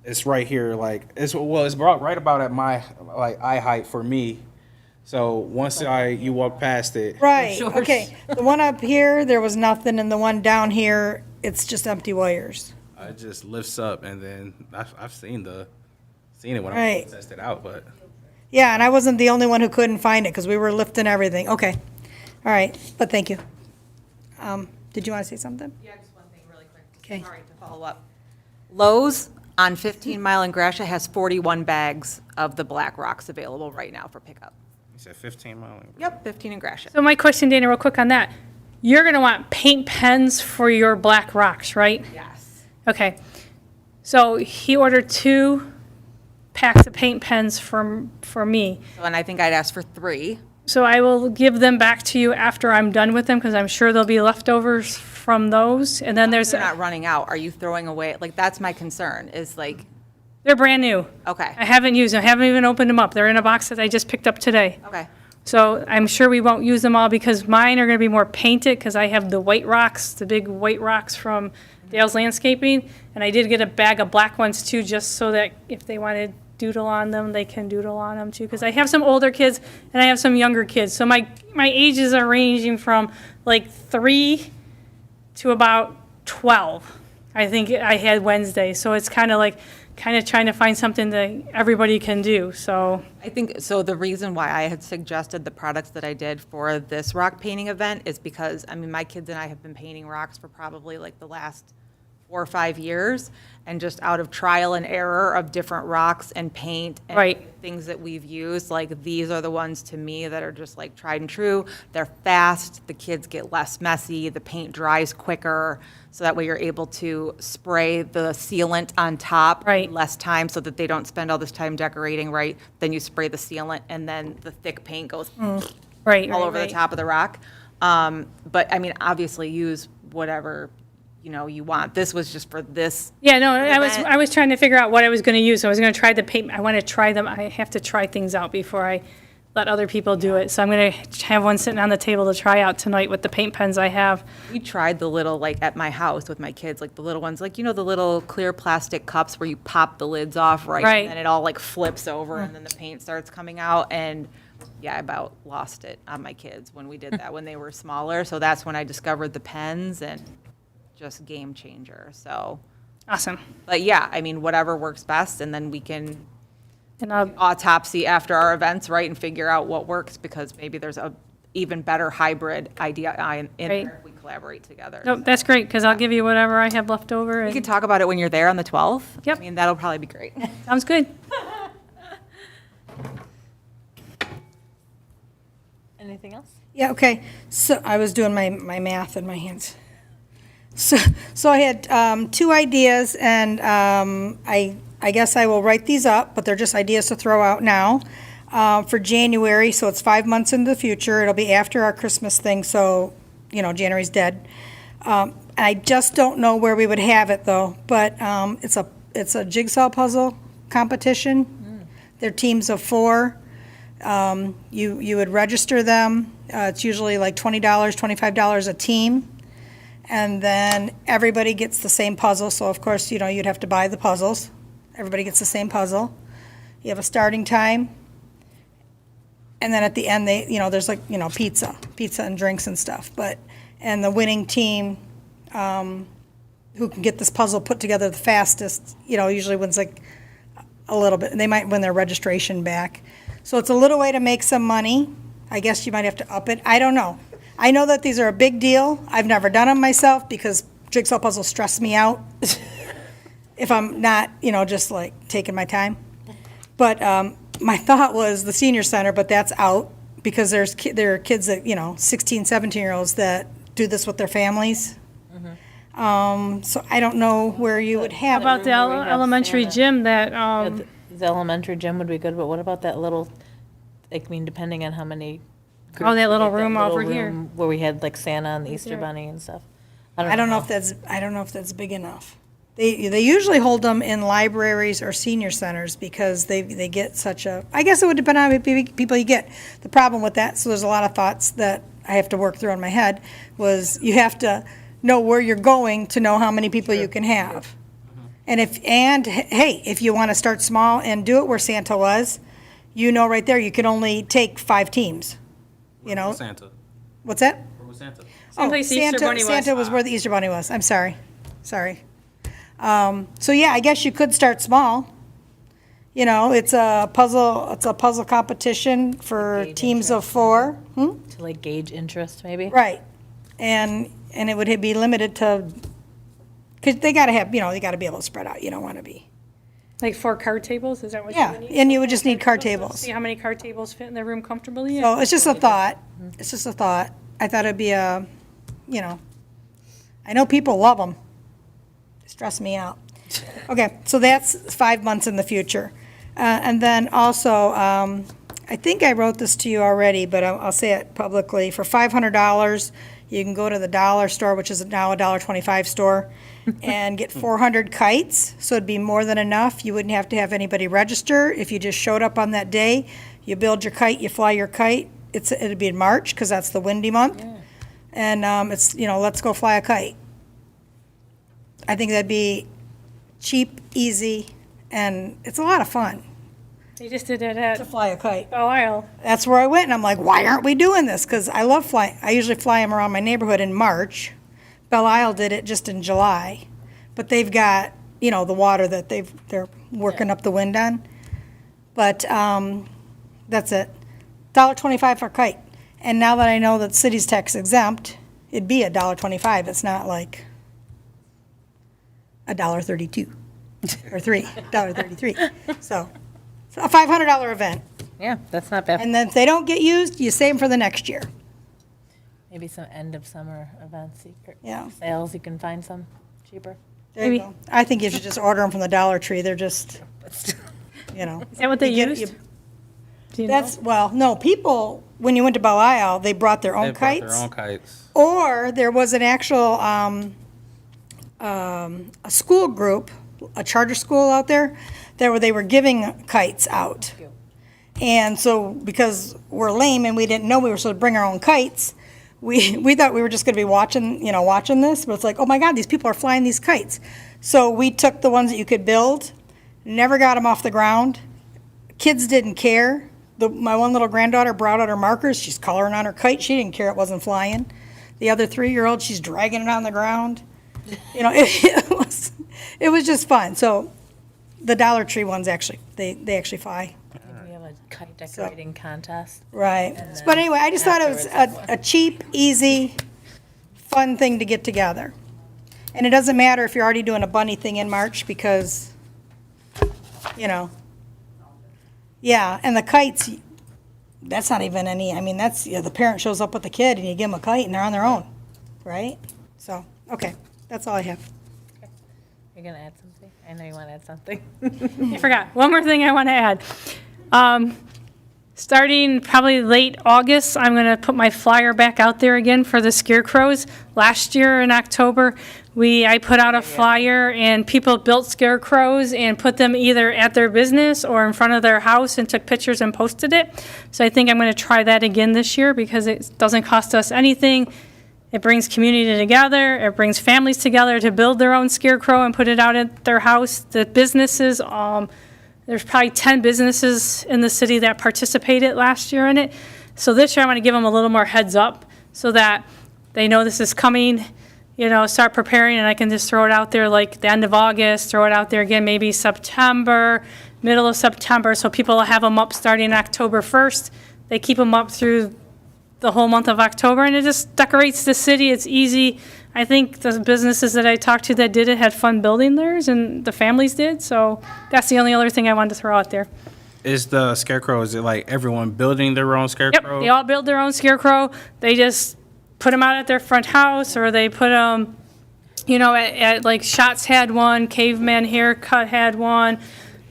it's right here, like, it's brought right about at my, like, eye height for me. So once you walk past it. Right, okay. The one up here, there was nothing, and the one down here, it's just empty wires. It just lifts up, and then I've seen it when I Right. tested out, but Yeah, and I wasn't the only one who couldn't find it, because we were lifting everything. Okay, all right, but thank you. Did you want to say something? Yeah, just one thing really quick. Okay. Sorry to follow up. Lowe's on 15 Mile in Gratiot has 41 bags of the black rocks available right now for pickup. you said 15 miles. Yep, 15 in Gratiot. So my question, Dana, real quick on that. You're going to want paint pens for your black rocks, right? Yes. Okay. So he ordered 2 packs of paint pens for me. So, and I think I'd ask for 3. So I will give them back to you after I'm done with them, because I'm sure there'll be leftovers from those. And then They're not running out. Are you throwing away? Like, that's my concern, is like, they're brand new. okay, I haven't used them, I haven't even opened them up. They're in a box that I just picked up today. okay. So I'm sure we won't use them all, because mine are going to be more painted, because I have the white rocks, the big white rocks from Dale's Landscaping. And I did get a bag of black ones too, just so that if they wanted doodle on them, they can doodle on them too. Because I have some older kids and I have some younger kids. So my ages are ranging from like 3 to about 12. I think I had Wednesday. So it's kind of trying to find something that everybody can do, so. I think, so the reason why I had suggested the products that I did for this rock painting event is because, I mean, my kids and I have been painting rocks for probably like the last 4 or 5 years, and just out of trial and error of different rocks and paint and Right. things that we've used, like, these are the ones to me that are just like tried and true. They're fast, the kids get less messy, the paint dries quicker, so that way you're able to spray the sealant on top Right. in less time, so that they don't spend all this time decorating, right? Then you spray the sealant, and then the thick paint goes Right. all over the top of the rock. But I mean, obviously use whatever, you want. This was just for this. Yeah, no, I event. was trying to figure out what I was going to use. I was going to try the paint. I want to try them. I have to try things out before I let other people do it. So I'm going to have one sitting on the table to try out tonight with the paint pens I have. We tried the little, like, at my house with my kids, like the little ones, like, the little clear plastic cups where you pop the lids off, right? Right. And then it all like flips over and then the paint starts coming out. And yeah, I about lost it on my kids when we did that when they were smaller. So that's when I discovered the pens, and just game changer. So, Awesome. but yeah, I mean, whatever works best, and then we can And autopsy after our events, right, and figure out what works, because maybe there's a even better hybrid idea in Right. there if we collaborate together. no, that's great, because I'll give you whatever I have left over. We and- can talk about it when you're there on the 12th. Yep. I mean, that'll probably be great. Sounds good. Anything else? Yeah, okay. So I was doing my math in my hands. So I had 2 ideas, and I guess I will write these up, but they're just ideas to throw out now for January. So it's 5 months into the future. It'll be after our Christmas thing, so January's dead. I just don't know where we would have it though. But it's a jigsaw puzzle competition. They're teams of 4. You would register them. It's usually like $20, $25 a team. And then everybody gets the same puzzle. So of course, you'd have to buy the puzzles. Everybody gets the same puzzle. You have a starting time. And then at the end, there's like, pizza and drinks and stuff. And the winning team, who can get this puzzle put together the fastest, usually wins like a little bit. They might win their registration back. So it's a little way to make some money. I guess you might have to up it. I don't know. I know that these are a big deal. I've never done them myself because jigsaw puzzles stress me out if I'm not, just like taking my time. But my thought was the senior center, but that's out because there are kids that, 16, 17-year-olds that do this with their families. So I don't know where you would have How about it. the elementary gym that, The elementary gym would be good, but what about that little, depending on how many. Oh, that little like room little over here. room Where we had like Santa and the Easter there. Bunny and stuff. I don't know if that's big enough. They usually hold them in libraries or senior centers because they get such a, I guess it would depend on how many people you get. The problem with that, so there's a lot of thoughts that I have to work through in my head, was you have to know where you're going to know how many people you can have. And hey, if you want to start small and do it where Santa was, right there, you can only take 5 teams, Santa. What's that? Where was Santa? Same place the Easter Bunny was. Santa was where the Easter Bunny was. I'm sorry. So yeah, I guess you could start small. It's a puzzle competition for Gauge teams of 4. To like gauge interest, maybe? Right. And it would be limited to, because they got to have, they got to be able to spread out. You don't want to be. Like 4 card tables, is that what you Yeah, would need? and you would just need card tables. See how many card tables fit in the room comfortably? So it's just a thought. It's just a thought. I thought it'd be I know people love them. Stress me out. Okay, so that's 5 months in the future. And then also, I think I wrote this to you already, but I'll say it publicly. For $500, you can go to the dollar store, which is now a $1.25 store, and get 400 kites. So it'd be more than enough. You wouldn't have to have anybody register. If you just showed up on that day, you build your kite, you fly your kite. It'd be in March, because that's the windy month. And it's, let's go fly a kite. I think that'd be cheap, easy, and it's a lot of fun They just did it to at fly a kite. Belle Isle. That's where I went, and I'm like, why aren't we doing this? Because I love flying. I usually fly them around my neighborhood in March. Belle Isle did it just in July. But they've got, the water that they're working up the wind on. But that's it. $1.25 for a kite. And now that I know that city's tax exempt, it'd be $1.25. It's not like $1.32 or $3.33. So it's a $500 event. Yeah, that's not bad. And then if they don't get used, you save them for the next year. Maybe some end of summer events, Yeah. sales, you can find some cheaper. There you go. I think you should just order them from the Dollar Tree. They're just, Is that what they you get- used? you- Do you know? well, no, people, when you went to Belle Isle, they brought their They own brought kites. their own kites. Or there was an actual, a school group, a charter school out there, where they were giving kites out. And so, because we're lame and we didn't know we were supposed to bring our own kites, we thought we were just gonna be watching this, but it's like, oh my God, these people are flying these kites. So we took the ones that you could build, never got them off the ground. Kids didn't care. My one little granddaughter brought out her markers. She's coloring on her kite. She didn't care it wasn't flying. The other 3-year-old, she's dragging it on the ground. It was just fun. So the Dollar Tree ones actually, they actually fly. I think we have a kite decorating contest. Right. But anyway, I just thought it was a cheap, easy, fun thing to get together. And it doesn't matter if you're already doing a bunny thing in March because, yeah, and the kites, that's not even that's, the parent shows up with the kid and you give them a kite and they're on their own, right? So, okay, that's all I have. You're going to add something? I know you want to add something. I forgot. One more thing I want to add. Starting probably late August, I'm going to put my flyer back out there again for the scarecrows. Last year in October, I put out a flyer and people built scarecrows and put them either at their business or in front of their house and took pictures and posted it. So I think I'm going to try that again this year because it doesn't cost us anything. It brings community together. It brings families together to build their own scarecrow and put it out at their house. The businesses, there's probably 10 businesses in the city that participated last year in it. So this year I want to give them a little more heads up so that they know this is coming, start preparing, and I can just throw it out there like the end of August, throw it out there again maybe September, middle of September, so people will have them up starting October 1st. They keep them up through the whole month of October, and it just decorates the city. It's easy. I think the businesses that I talked to that did it had fun building theirs, and the families did, so that's the only other thing I wanted to throw out there. Is the scarecrow, is it like everyone building their own Yep, scarecrow? they all build their own scarecrow. They just put them out at their front house, or they put them, at like Shots had one, Caveman Haircut had one,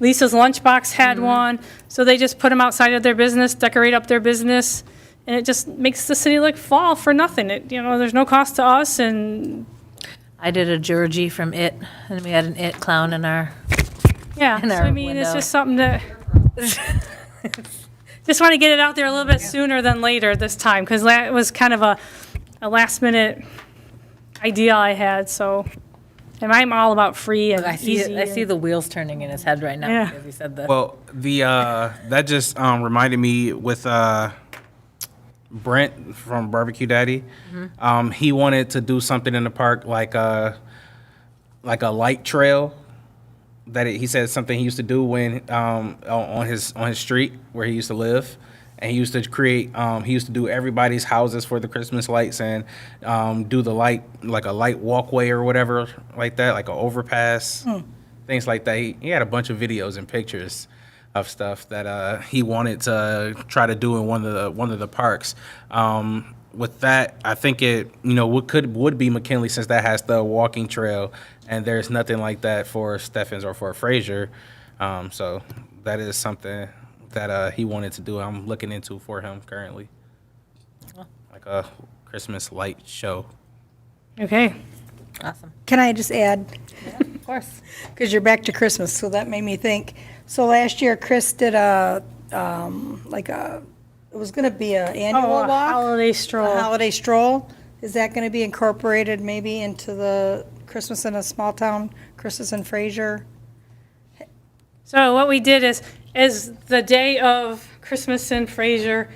Lisa's Lunchbox had one. So they just put them outside of their business, decorate up their business, and it just makes the city look fall for nothing. There's no cost to us, and I did a Georgie from It, and we had an It clown in our, yeah. In So our it's window. just something that. Just want to get it out there a little bit sooner than later this time, because that was kind of a last minute idea I had, so And I'm all about free and I easy. see the wheels turning in his head right now Yeah. because he said the. Well, that just reminded me with Brent from Barbecue Daddy. He wanted to do something in the park like a light trail. He said something he used to do when on his street where he used to live, and he used to create. He used to do everybody's houses for the Christmas lights and do the light like a light walkway or whatever like that, like an overpass, things like that. He had a bunch of videos and pictures of stuff that he wanted to try to do in one of the parks. With that, I think it would be McKinley since that has the walking trail, and there's nothing like that for Steffens or for Fraser. So that is something that he wanted to do. I'm looking into for him currently, like a Christmas light show. Okay. Awesome. Can I just add, Of course. because you're back to Christmas, so that made me think. So last year, Chris did it was going to be an annual Oh, a walk. holiday stroll. A holiday stroll. Is that going to be incorporated maybe into the Christmas in a Small Town, Christmas in Fraser? So what we did is the day of Christmas in Fraser,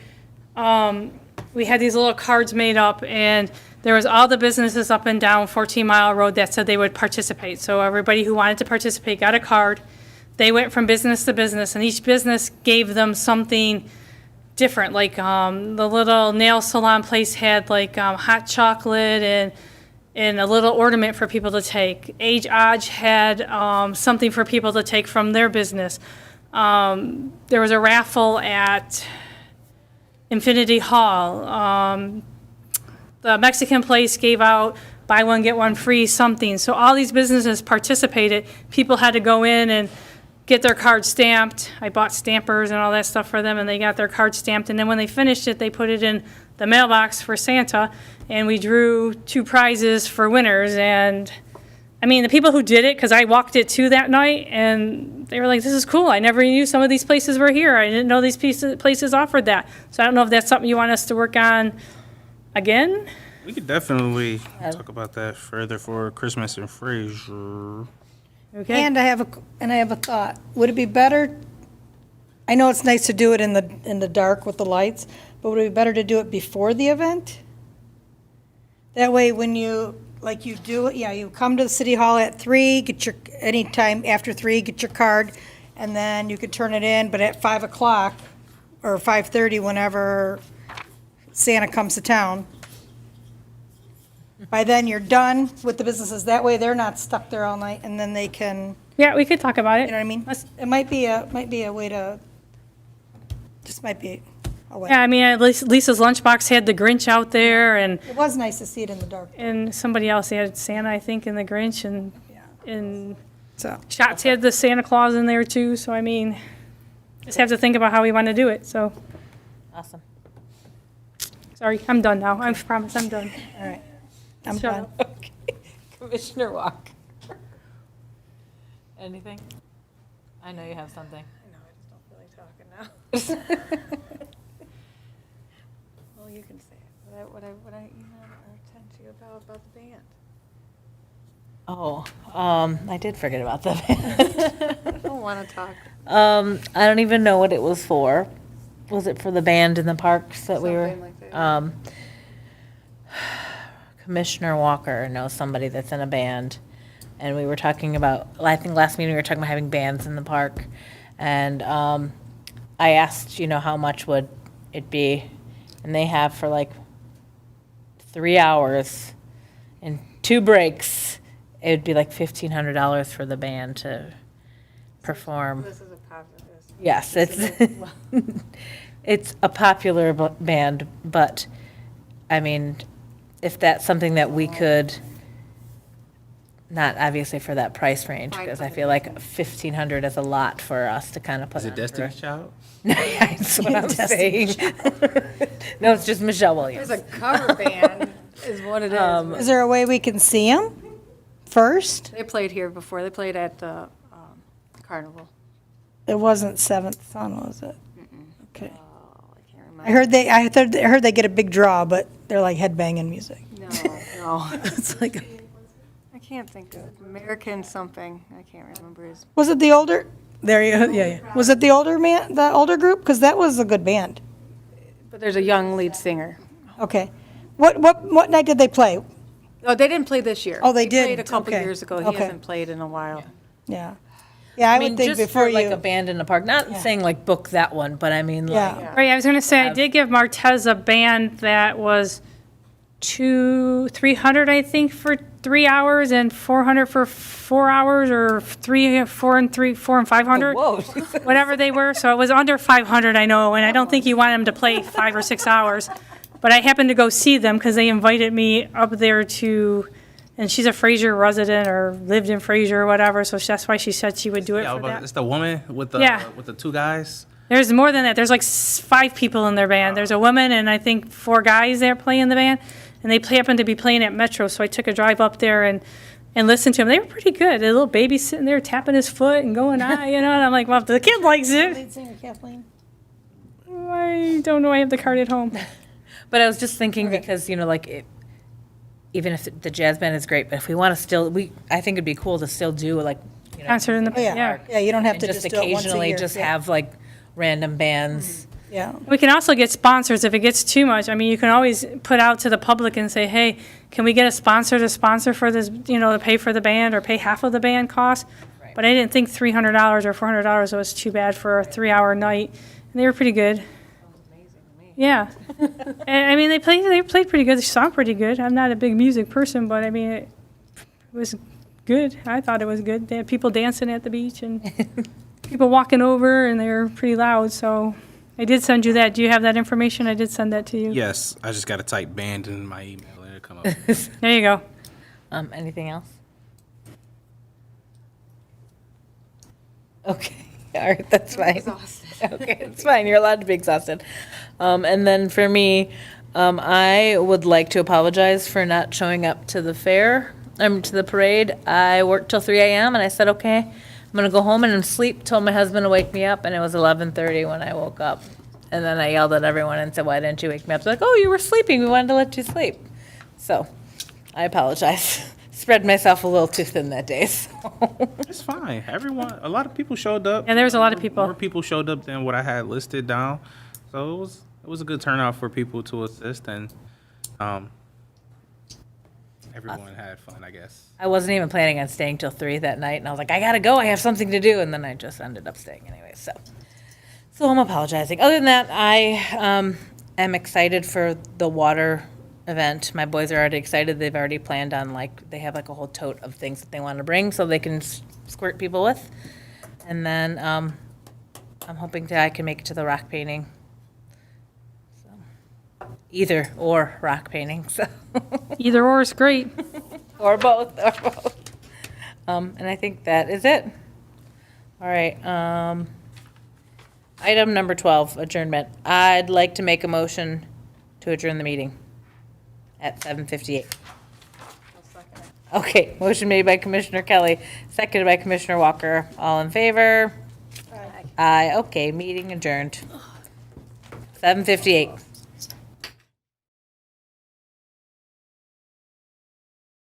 we had these little cards made up, and there was all the businesses up and down 14 Mile Road that said they would participate. So everybody who wanted to participate got a card. They went from business to business, and each business gave them something different. Like the little nail salon place had like hot chocolate and a little ornament for people to take. Age Odge had something for people to take from their business. There was a raffle at Infinity Hall. The Mexican place gave out buy one, get one free something. So all these businesses participated. People had to go in and get their card stamped. I bought stampers and all that stuff for them, and they got their card stamped. And then when they finished it, they put it in the mailbox for Santa, and we drew 2 prizes for winners. And I mean, the people who did it, because I walked it too that night, and they were like, this is cool. I never knew some of these places were here. I didn't know these places offered that. So I don't know if that's something you want us to work on again. We could definitely talk about that further for Christmas in Fraser. Okay. And I have a thought. Would it be better? I know it's nice to do it in the dark with the lights, but would it be better to do it before the event? That way, when you do it, you come to the city hall at 3, anytime after 3, get your card, and then you could turn it in. But at 5 o'clock or 5:30, whenever Santa comes to town, by then you're done with the businesses. That way, they're not stuck there all night, and then they can. Yeah, we could talk about it. You know what I mean? It might be a way to, just might be a way. Yeah, I mean, at least Lisa's Lunchbox had the Grinch out there, and It was nice to see it in the dark, somebody else had Santa, I think, in the Grinch, and so. Shots had the Santa Claus in there too. So I mean, just have to think about how we want to do it. So Awesome. sorry, I'm done now. I promise I'm done. All right. I'm Shut done. up. Okay. Commissioner Walker. Anything? I know you have something. Well, you can say it. What I emailed or sent you about the band. Oh, I did forget about that. I don't want to talk. I don't even know what it was for. Was it for the band in the parks that we were? Something like that. Commissioner Walker knows somebody that's in a band, and we were talking about, I think last meeting we were talking about having bands in the park, and I asked, how much would it be, and they have for like 3 hours and 2 breaks, it would be like $1,500 for the band to perform. This is a popular. Yes, it's a popular band, but, I mean, if that's something that we could, not obviously for that price range, because I feel like 1,500 is a lot for us to kind of put Is on. it Destiny's Child? That's what I'm saying. No, it's just Michelle Williams. There's a cover band, is what it is. Is there a way we can see them first? They played here before. They played at the carnival. It wasn't Seventh Son, was it? Okay. Oh, I can't I remember. heard they get a big draw, but they're like headbanging music. No. It's like, I can't think of, American something, I can't remember his. Was it the older, there you, yeah. Was it the older man, the older group? Because that was a good band. But there's a young lead singer. Okay. What night did they play? Oh, they didn't play this year. Oh, they He played a didn't. couple Okay. years ago. He Okay. hasn't played in a while. Yeah. Yeah, I I mean, would think just before for like you, a band in the park, not saying like book that one, but I mean, like, yeah. Right, I was gonna say, I did give Martez a band that was 300, I think, for 3 hours, and 400 for 4 hours, or 4 and 500. whoa. Whatever they were, so it was under 500, I know, and I don't think you want them to play 5 or 6 hours. But I happened to go see them because they invited me up there to, and she's a Fraser resident or lived in Fraser or whatever, so that's why she said she would do it Yeah, for but that. it's the woman with the Yeah. with the two guys. There's more than that. There's like 5 people in their band. There's a woman and I think 4 guys that play in the band. And they happen to be playing at Metro, so I took a drive up there and listened to them. They were pretty good. A little baby sitting there tapping his foot and going, and I'm like, well, if the kid likes it, Lead singer Kathleen? I don't know. I have the card at home. But I was just thinking because, like, even if the jazz band is great, but if we want to still, I think it'd be cool to still do like, Concert in the, Oh, yeah. yeah. Yeah, you don't have and to just just do it once a occasionally year. just Yeah. have like random bands. Yeah. We can also get sponsors if it gets too much. I mean, you can always put out to the public and say, hey, can we get a sponsor to sponsor for this, to pay for the band or pay half of the band cost? Right. But I didn't think $300 or $400 was too bad for a 3-hour night. And they were pretty good. Yeah. And, I mean, they played pretty good. They sung pretty good. I'm not a big music person, but I mean, it was good. I thought it was good. They had people dancing at the beach and people walking over, and they were pretty loud. So I did send you that. Do you have that information? I did send that to you. Yes, I just got to type band in my email and it'll come up. There you go. Anything else? Okay, all right, that's fine. Okay, it's fine, you're allowed to be exhausted. And then for me, I would like to apologize for not showing up to the fair, to the parade. I worked till 3 a.m. and I said, okay, I'm gonna go home and sleep, told my husband to wake me up, and it was 11:30 when I woke up. And then I yelled at everyone and said, why didn't you wake me up? They're like, oh, you were sleeping, we wanted to let you sleep. So, I apologize. Spread myself a little too thin that day, so. It's fine. A lot of people showed up. Yeah, there was a lot of people. More people showed up than what I had listed down. So it was a good turnout for people to assist, and everyone had fun, I guess. I wasn't even planning on staying till 3 that night, and I was like, I gotta go, I have something to do, and then I just ended up staying anyway, so. So I'm apologizing. Other than that, I am excited for the water event. My boys are already excited. They've already planned on, they have like a whole tote of things that they want to bring so they can squirt people with. And then I'm hoping that I can make it to the rock painting. So, either or rock painting, so. Either or is great. Or both. And I think that is it. All right. Item number 12, adjournment. I'd like to make a motion to adjourn the meeting at 7:58. Okay, motion made by Commissioner Kelly, seconded by Commissioner Walker. All in favor? Aye. Okay, meeting adjourned. 7:58.